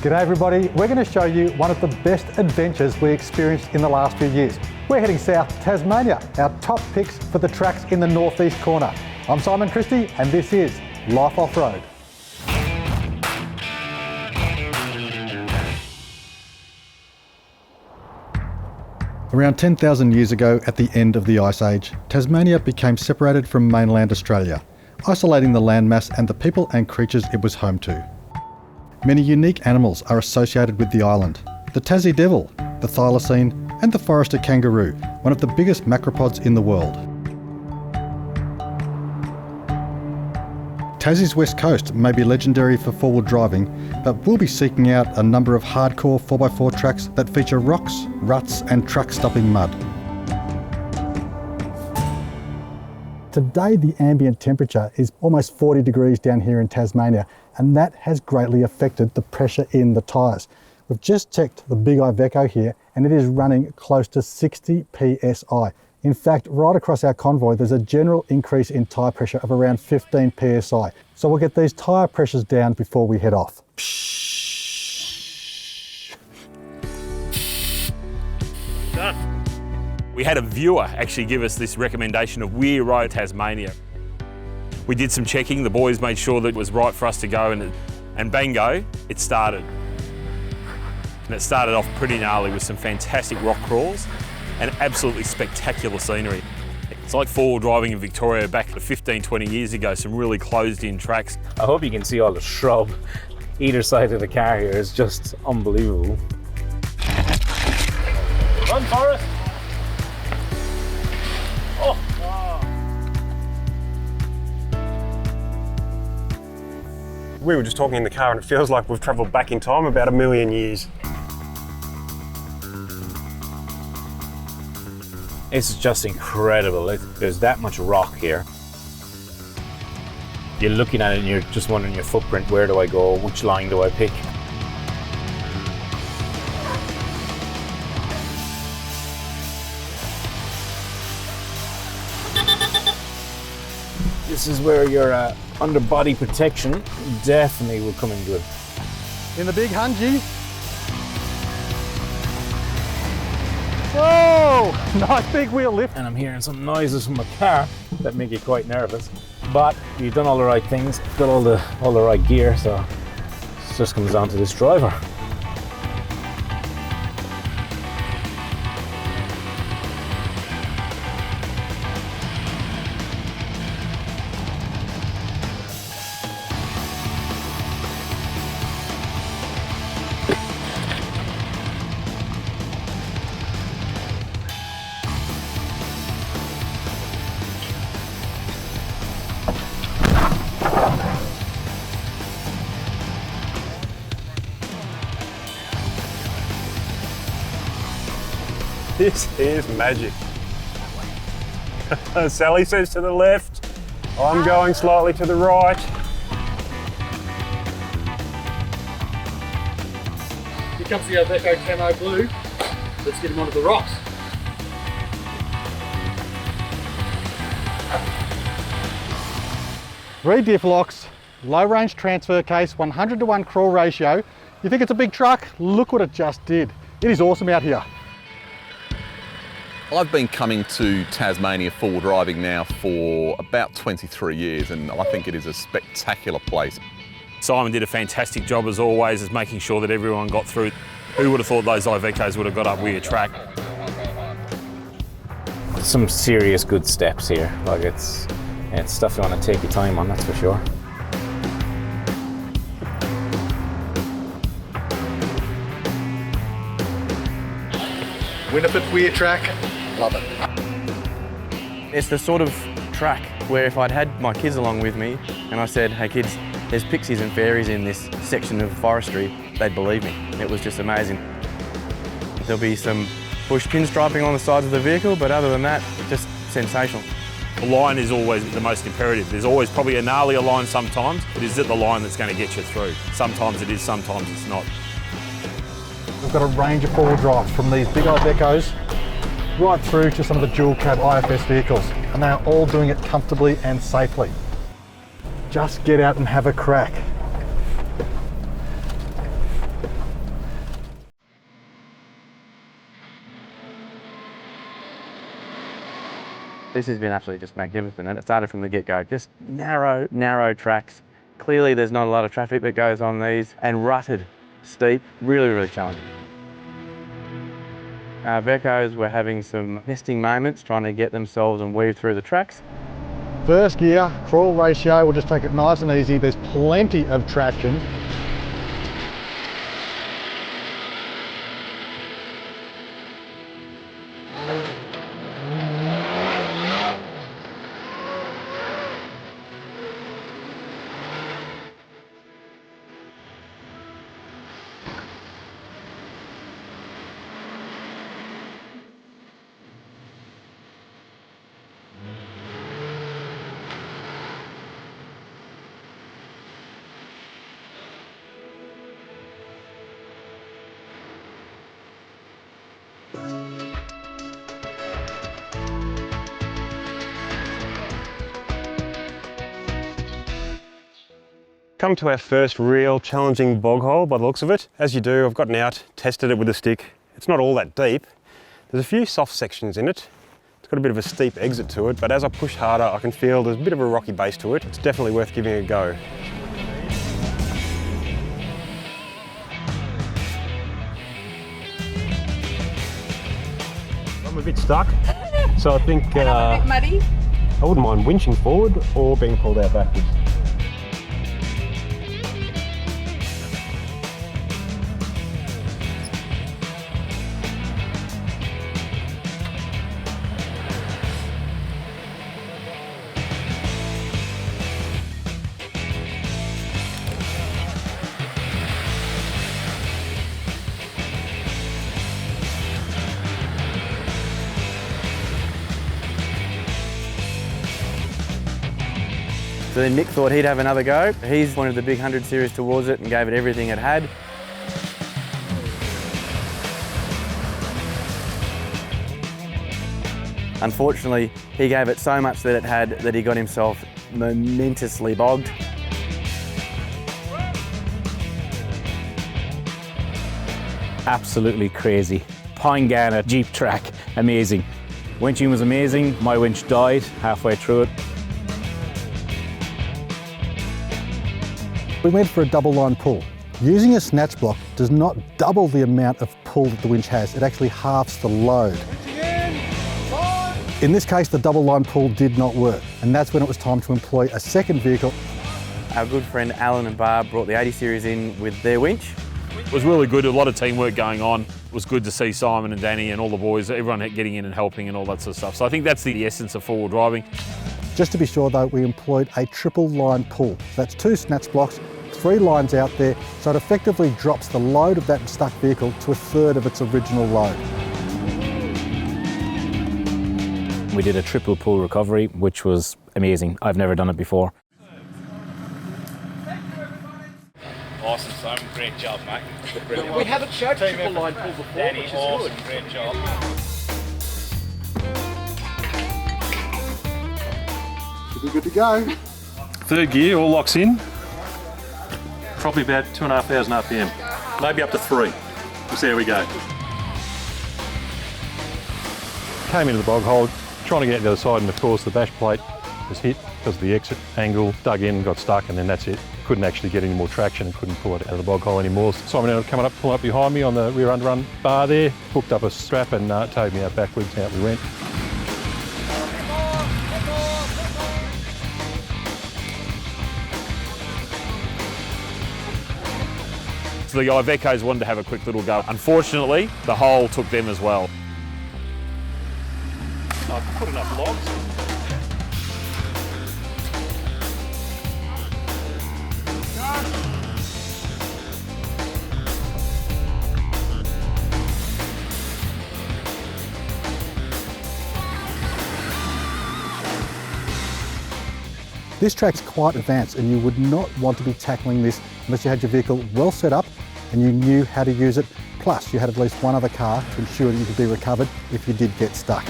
G'day everybody, we're going to show you one of the best adventures we experienced in the last few years. We're heading south to Tasmania, our top picks for the tracks in the northeast corner. I'm Simon Christie and this is Life Off-Road. Around 10,000 years ago, at the end of the Ice Age, Tasmania became separated from mainland Australia, isolating the landmass and the people and creatures it was home to. Many unique animals are associated with the island. The Tassie devil, the thylacine, and the forester kangaroo, one of the biggest macropods in the world. Tassie's west coast may be legendary for four-wheel driving, but we'll be seeking out a number of hardcore 4x4 tracks that feature rocks, ruts, and truck-stopping mud. Today the ambient temperature is almost 40 degrees down here in Tasmania, and that has greatly affected the pressure in the tyres. We've just checked the Big Iveco here and it is running close to 60 psi. In fact, right across our convoy there's a general increase in tyre pressure of around 15 psi. So we'll get these tyre pressures down before we head off. Done. We had a viewer actually give us this recommendation of Weir Road, Tasmania. We did some checking, the boys made sure that it was right for us to go, and bango, it started. And it started off pretty gnarly with some fantastic rock crawls and absolutely spectacular scenery. It's like four-wheel driving in Victoria back 15, 20 years ago, some really closed-in tracks. I hope you can see all the shrub either side of the car here. It's just unbelievable. Run, Forrest! Oh! We were just talking in the car and it feels like we've travelled back in time about 1,000,000 years. This is just incredible. There's that much rock here. You're looking at it and you're just wondering your footprint, where do I go, which line do I pick? This is where your underbody protection definitely will come in good. In the big Hungy. Whoa! Nice big wheel lift. And I'm hearing some noises from my car that make you quite nervous. But you've done all the right things, got all the right gear, so it just comes down to this driver. This is magic. Sally says to the left, I'm going slightly to the right. Here comes the Overgrown camo blue. Let's get him onto the rocks. Three diff locks, low range transfer case, 100:1 crawl ratio. You think it's a big truck? Look what it just did. It is awesome out here. I've been coming to Tasmania four-wheel driving now for about 23 years and I think it is a spectacular place. Simon did a fantastic job as always, as making sure that everyone got through. Who would have thought those Ivecos would have got up Weir track? Some serious good steps here. Like it's stuff you want to take your time on, that's for sure. Winifred Weir track. Love it. It's the sort of track where if I'd had my kids along with me and I said, hey kids, there's pixies and fairies in this section of forestry, they'd believe me. It was just amazing. There'll be some bush pinstriping on the sides of the vehicle, but other than that, just sensational. The line is always the most imperative. There's always probably a gnarlier line sometimes, but is it the line that's going to get you through? Sometimes it is, sometimes it's not. We've got a range of four-wheel drives from these big Ivecos right through to some of the dual cab IFS vehicles, and they're all doing it comfortably and safely. Just get out and have a crack. This has been absolutely just magnificent, and it started from the get-go. Just narrow tracks. Clearly there's not a lot of traffic that goes on these, and rutted, steep, really challenging. Our Vecos were having some nesting moments, trying to get themselves and weave through the tracks. First gear, crawl ratio, we'll just take it nice and easy. There's plenty of traction. Come to our first real challenging bog hole by the looks of it. As you do, I've gotten out, tested it with a stick. It's not all that deep. There's a few soft sections in it. It's got a bit of a steep exit to it, but as I push harder, I can feel there's a bit of a rocky base to it. It's definitely worth giving it a go. I'm a bit stuck, so I think a bit muddy. I wouldn't mind winching forward or being pulled out backwards. So then Mick thought he'd have another go. He's pointed the big 100 series towards it and gave it everything it had. Unfortunately, he gave it so much that it had that he got himself momentously bogged. Absolutely crazy. Pine Ghana Jeep track, amazing. Winching was amazing. My winch died halfway through it. We went for a double line pull. Using a snatch block does not double the amount of pull that the winch has, it actually halves the load. In this case, the double line pull did not work, and that's when it was time to employ a second vehicle. Our good friend Alan and Barb brought the 80 series in with their winch. It was really good, a lot of teamwork going on. It was good to see Simon and Danny and all the boys, everyone getting in and helping and all that sort of stuff. So I think that's the essence of four-wheel driving. Just to be sure though, we employed a triple line pull. That's 2 snatch blocks, 3 lines out there, so it effectively drops the load of that stuck vehicle to 1/3 of its original load. We did a triple pull recovery, which was amazing. I've never done it before. Awesome, Simon. Great job, mate. We haven't showed triple line pull before, Danny, which is awesome. good. Great job. Should be good to go. Third gear, all locks in. Probably about 2,500 RPM, maybe up to 3. We'll see how we go. Came into the bog hole, trying to get to the other side, and of course the bash plate was hit because of the exit angle, dug in, got stuck, and then that's it. Couldn't actually get any more traction and couldn't pull it out of the bog hole anymore. Simon ended up coming up, pulling up behind me on the rear underrun bar there, hooked up a strap and towed me out backwards, out we went. So the Ivecos wanted to have a quick little go. Unfortunately, the hole took them as well. I've put enough logs. This track's quite advanced and you would not want to be tackling this unless you had your vehicle well set up and you knew how to use it. Plus you had at least one other car to ensure that you could be recovered if you did get stuck.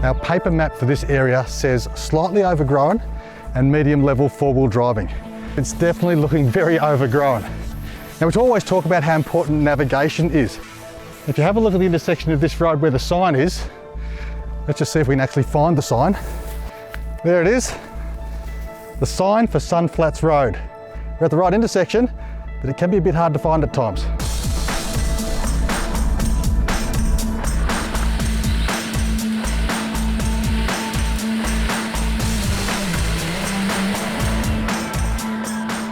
Our paper map for this area says slightly overgrown and medium level four-wheel driving. It's definitely looking very overgrown. Now, we always talk about how important navigation is. If you have a look at the intersection of this road where the sign is, let's just see if we can actually find the sign. There it is, the sign for Sunflats Road. We're at the right intersection, but it can be a bit hard to find at times.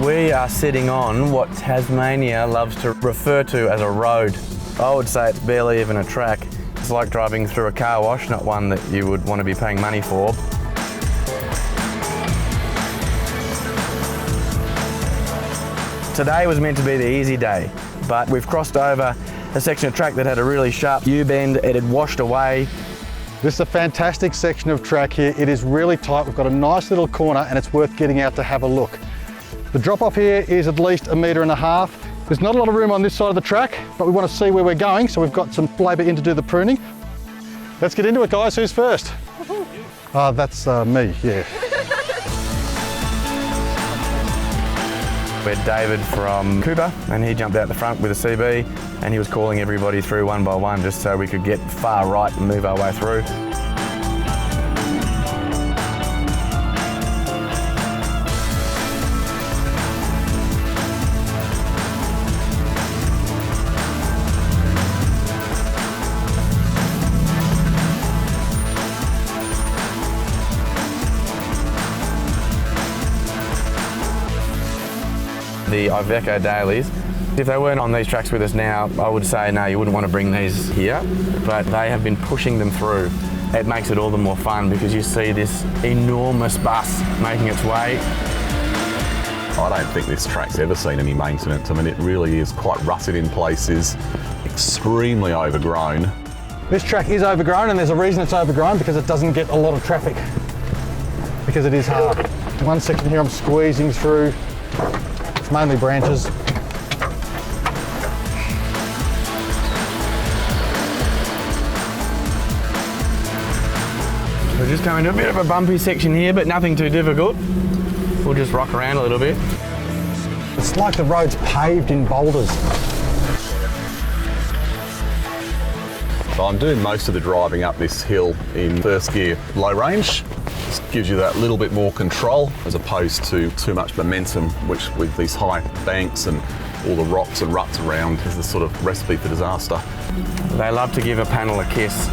We are sitting on what Tasmania loves to refer to as a road. I would say it's barely even a track. It's like driving through a car wash, not one that you would want to be paying money for. Today was meant to be the easy day, but we've crossed over a section of track that had a really sharp U-bend. It had washed away. This is a fantastic section of track here. It is really tight. We've got a nice little corner and it's worth getting out to have a look. The drop off here is at least 1.5 meters. There's not a lot of room on this side of the track, but we want to see where we're going, so we've got some labour in to do the pruning. Let's get into it, guys. Who's first? That's me, yeah. We had David from Cooper, and he jumped out the front with a CB, and he was calling everybody through one by one just so we could get far right and move our way through. The Iveco dailies. If they weren't on these tracks with us now, I would say no, you wouldn't want to bring these here, but they have been pushing them through. It makes it all the more fun because you see this enormous bus making its way. I don't think this track's ever seen any maintenance. I mean, it really is quite rutted in places, extremely overgrown. This track is overgrown, and there's a reason it's overgrown, because it doesn't get a lot of traffic, because it is hard. One section here I'm squeezing through. It's mainly branches. We're just going to a bit of a bumpy section here, but nothing too difficult. We'll just rock around a little bit. It's like the road's paved in boulders. So I'm doing most of the driving up this hill in first gear low range. This gives you that little bit more control as opposed to too much momentum, which with these high banks and all the rocks and ruts around is the sort of recipe for disaster. They love to give a panel a kiss.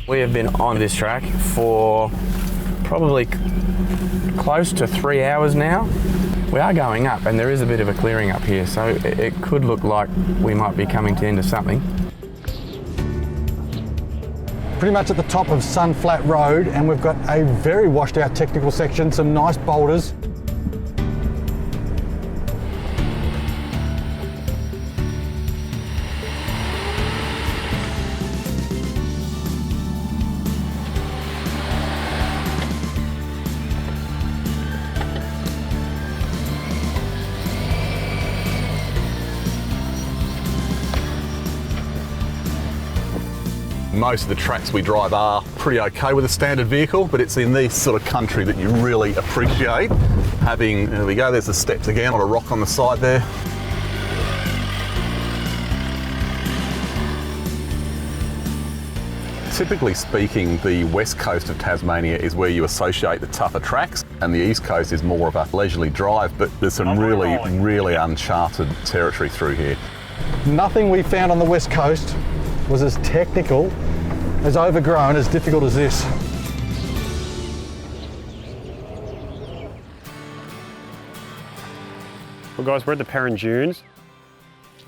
We have been on this track for probably close to 3 hours now. We are going up and there is a bit of a clearing up here, so it could look like we might be coming to the end of something. Pretty much at the top of Sunflat Road, and we've got a very washed out technical section, some nice boulders. Most of the tracks we drive are pretty okay with a standard vehicle, but it's in this sort of country that you really appreciate having, there we go, there's the steps again on a rock on the side there. Typically speaking, the west coast of Tasmania is where you associate the tougher tracks, and the east coast is more of a leisurely drive, but there's some really uncharted territory through here. Nothing we found on the west coast was as technical, as overgrown, as difficult as this. Well guys, we're at the Perrin Dunes,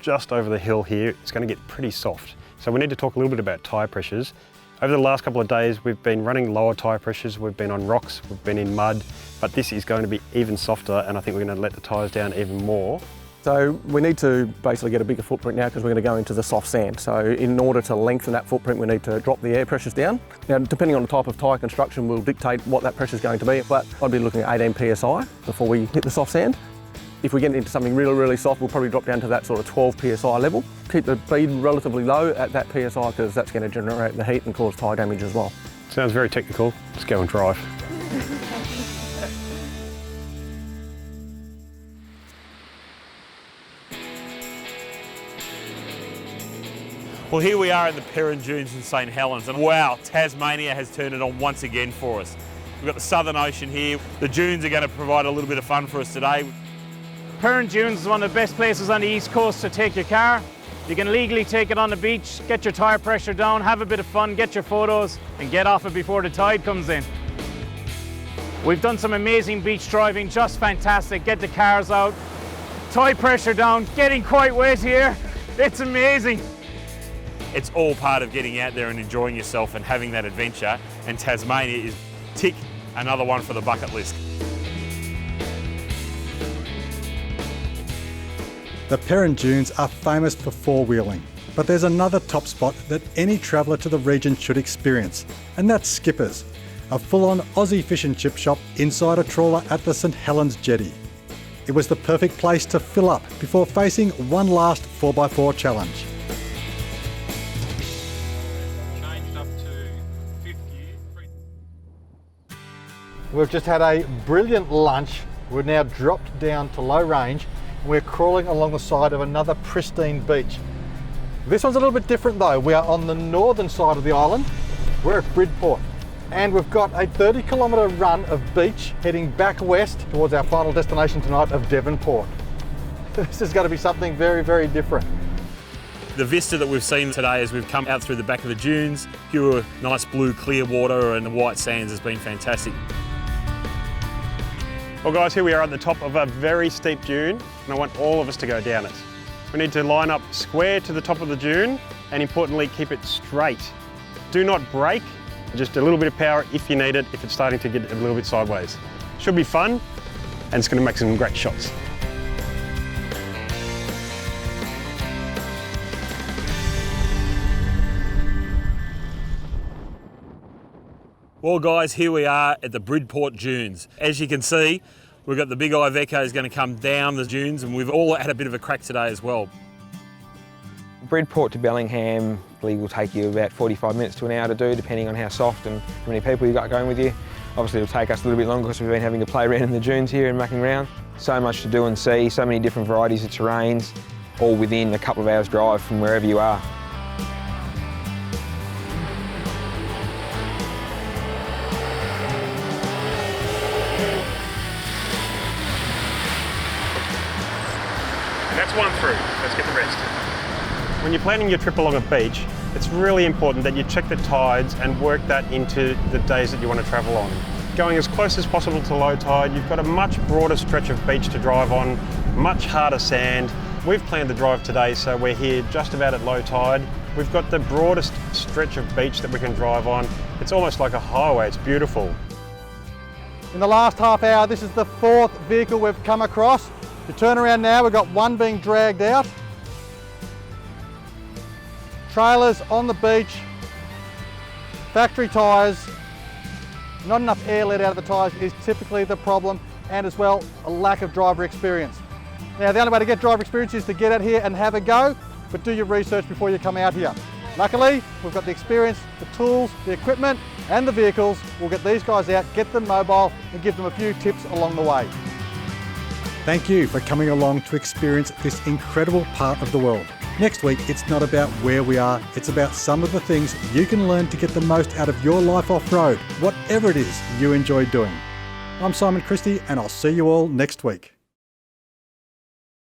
just over the hill here. It's going to get pretty soft. So we need to talk a little bit about tyre pressures. Over the last couple of days, we've been running lower tyre pressures, we've been on rocks, we've been in mud, but this is going to be even softer, and I think we're going to let the tyres down even more. So we need to basically get a bigger footprint now because we're going to go into the soft sand. So in order to lengthen that footprint, we need to drop the air pressures down. Now, depending on the type of tyre construction will dictate what that pressure is going to be, but I'd be looking at 18 PSI before we hit the soft sand. If we get into something really, really soft, we'll probably drop down to that sort of 12 psi level. Keep the bead relatively low at that psi because that's going to generate the heat and cause tyre damage as well. Sounds very technical. Let's go and drive. Well, here we are at the Perrin Dunes in St Helens, and wow, Tasmania has turned it on once again for us. We've got the Southern Ocean here. The dunes are going to provide a little bit of fun for us today. Perrin Dunes is one of the best places on the east coast to take your car. You can legally take it on the beach, get your tyre pressure down, have a bit of fun, get your photos, and get off it before the tide comes in. We've done some amazing beach driving, just fantastic. Get the cars out, tide pressure down, getting quite wet here. It's amazing. It's all part of getting out there and enjoying yourself and having that adventure, and Tasmania is tick another one for the bucket list. The Perrin Dunes are famous for four-wheeling, but there's another top spot that any traveller to the region should experience, and that's Skipper's, a full-on Aussie fish and chip shop inside a trawler at the St Helens jetty. It was the perfect place to fill up before facing one last 4x4 challenge. We've just had a brilliant lunch. We're now dropped down to low range. We're crawling along the side of another pristine beach. This one's a little bit different though. We are on the northern side of the island. We're at Bridport, and we've got a 30-kilometre run of beach heading back west towards our final destination tonight of Devonport. This is going to be something very, very different. The vista that we've seen today as we've come out through the back of the dunes, pure, nice blue, clear water and the white sands has been fantastic. Well guys, here we are at the top of a very steep dune, and I want all of us to go down it. We need to line up square to the top of the dune, and importantly, keep it straight. Do not brake, just a little bit of power if you need it, if it's starting to get a little bit sideways. Should be fun, and it's going to make some great shots. Well guys, here we are at the Bridport Dunes. As you can see, we've got the big Iveco going to come down the dunes, and we've all had a bit of a crack today as well. Bridport to Bellingham will take you about 45 minutes to an hour to do, depending on how soft and how many people you've got going with you. Obviously it'll take us a little bit longer because we've been having to play around in the dunes here and mucking around. So much to do and see, so many different varieties of terrains, all within a couple of hours drive from wherever you are. That's one through. Let's get the rest. When you're planning your trip along a beach, it's really important that you check the tides and work that into the days that you want to travel on. Going as close as possible to low tide, you've got a much broader stretch of beach to drive on, much harder sand. We've planned the drive today, so we're here just about at low tide. We've got the broadest stretch of beach that we can drive on. It's almost like a highway, it's beautiful. In the last half hour, this is the fourth vehicle we've come across. If you turn around now, we've got one being dragged out. Trailers on the beach, factory tyres, not enough air let out of the tyres is typically the problem, and as well, a lack of driver experience. Now, the only way to get driver experience is to get out here and have a go, but do your research before you come out here. Luckily, we've got the experience, the tools, the equipment, and the vehicles. We'll get these guys out, get them mobile, and give them a few tips along the way. Thank you for coming along to experience this incredible part of the world. Next week, it's not about where we are, it's about some of the things you can learn to get the most out of your life off-road, whatever it is you enjoy doing. I'm Simon Christie, and I'll see you all next week.